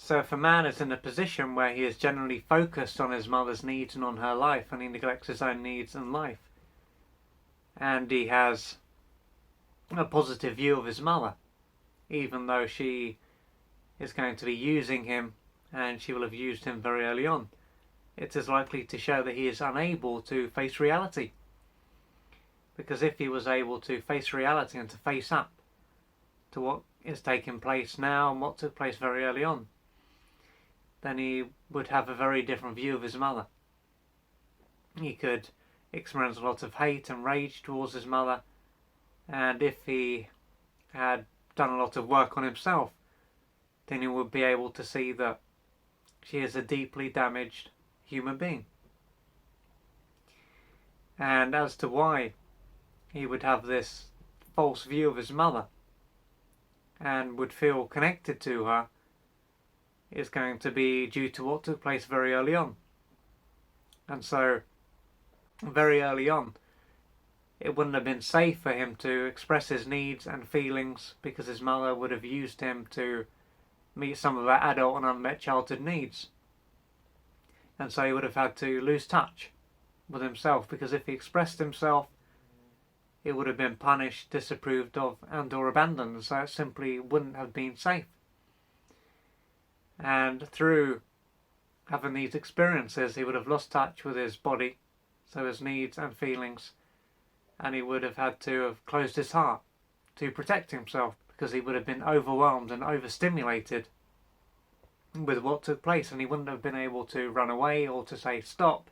So if a man is in a position where he is generally focused on his mother's needs and on her life, and he neglects his own needs and life, and he has a positive view of his mother, even though she is going to be using him, and she will have used him very early on, it is likely to show that he is unable to face reality. Because if he was able to face reality and to face up to what is taking place now and what took place very early on, then he would have a very different view of his mother. He could experience a lot of hate and rage towards his mother, and if he had done a lot of work on himself, then he would be able to see that she is a deeply damaged human being. And as to why he would have this false view of his mother and would feel connected to her is going to be due to what took place very early on. And so, very early on, it wouldn't have been safe for him to express his needs and feelings because his mother would have used him to meet some of her adult and unmet childhood needs. And so he would have had to lose touch with himself, because if he expressed himself, it would have been punished, disapproved of, and or abandoned. So it simply wouldn't have been safe. And through having these experiences, he would have lost touch with his body, so his needs and feelings, and he would have had to have closed his heart to protect himself, because he would have been overwhelmed and overstimulated with what took place, and he wouldn't have been able to run away or to say stop.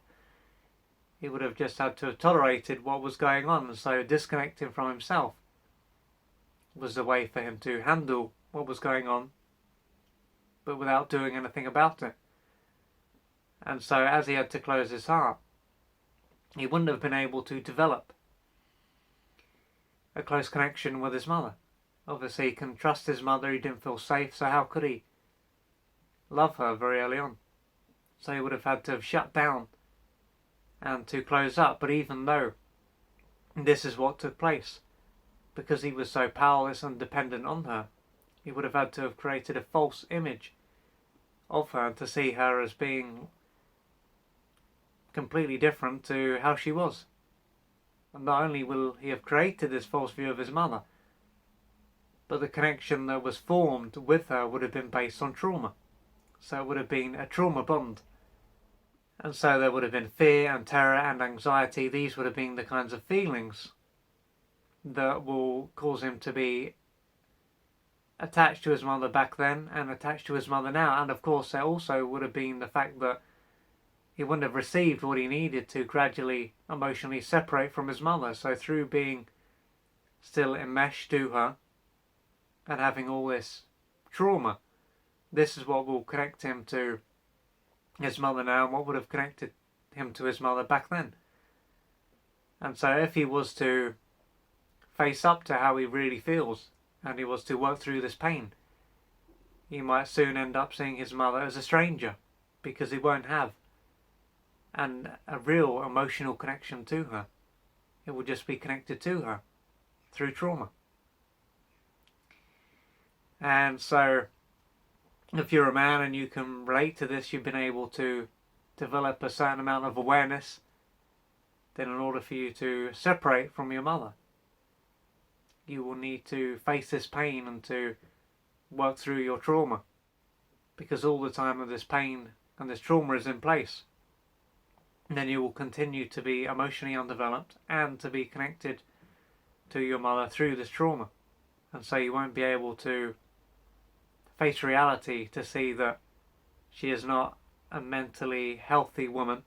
He would have just had to have tolerated what was going on, and so disconnecting from himself was the way for him to handle what was going on, but without doing anything about it. And so as he had to close his heart, he wouldn't have been able to develop a close connection with his mother. Obviously he couldn't trust his mother, he didn't feel safe, so how could he love her very early on? So he would have had to have shut down and to close up. But even though this is what took place, because he was so powerless and dependent on her, he would have had to have created a false image of her to see her as being completely different to how she was. And not only will he have created this false view of his mother, but the connection that was formed with her would have been based on trauma. So it would have been a trauma bond. And so there would have been fear and terror and anxiety. These would have been the kinds of feelings that will cause him to be attached to his mother back then and attached to his mother now. And of course there also would have been the fact that he wouldn't have received what he needed to gradually emotionally separate from his mother. So through being still enmeshed to her and having all this trauma, this is what will connect him to his mother now, and what would have connected him to his mother back then. And so if he was to face up to how he really feels, and he was to work through this pain, he might soon end up seeing his mother as a stranger, because he won't have a real emotional connection to her. It will just be connected to her through trauma. And so if you're a man and you can relate to this, you've been able to develop a certain amount of awareness, then in order for you to separate from your mother, you will need to face this pain and to work through your trauma, because all the time that this pain and this trauma is in place, then you will continue to be emotionally undeveloped and to be connected to your mother through this trauma. And so you won't be able to face reality to see that she is not a mentally healthy woman.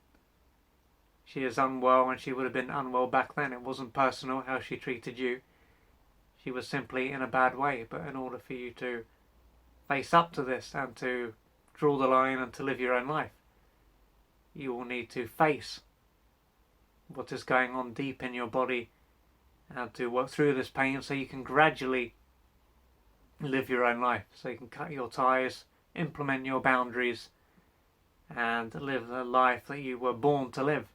She is unwell, and she would have been unwell back then. It wasn't personal how she treated you. She was simply in a bad way. But in order for you to face up to this and to draw the line and to live your own life, you will need to face what is going on deep in your body and to work through this pain, so you can gradually live your own life, so you can cut your ties, implement your boundaries, and live the life that you were born to live.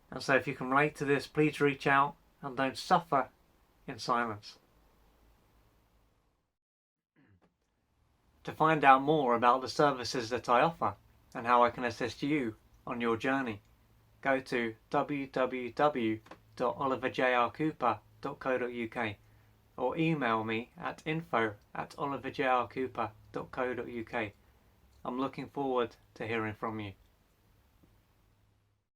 And so if you can relate to this, please reach out and don't suffer in silence. To find out more about the services that I offer and how I can assist you on your journey, go to www.oliverjrcooper.co.uk or email me at info@oliverjrcooper.co.uk. I'm looking forward to hearing from you.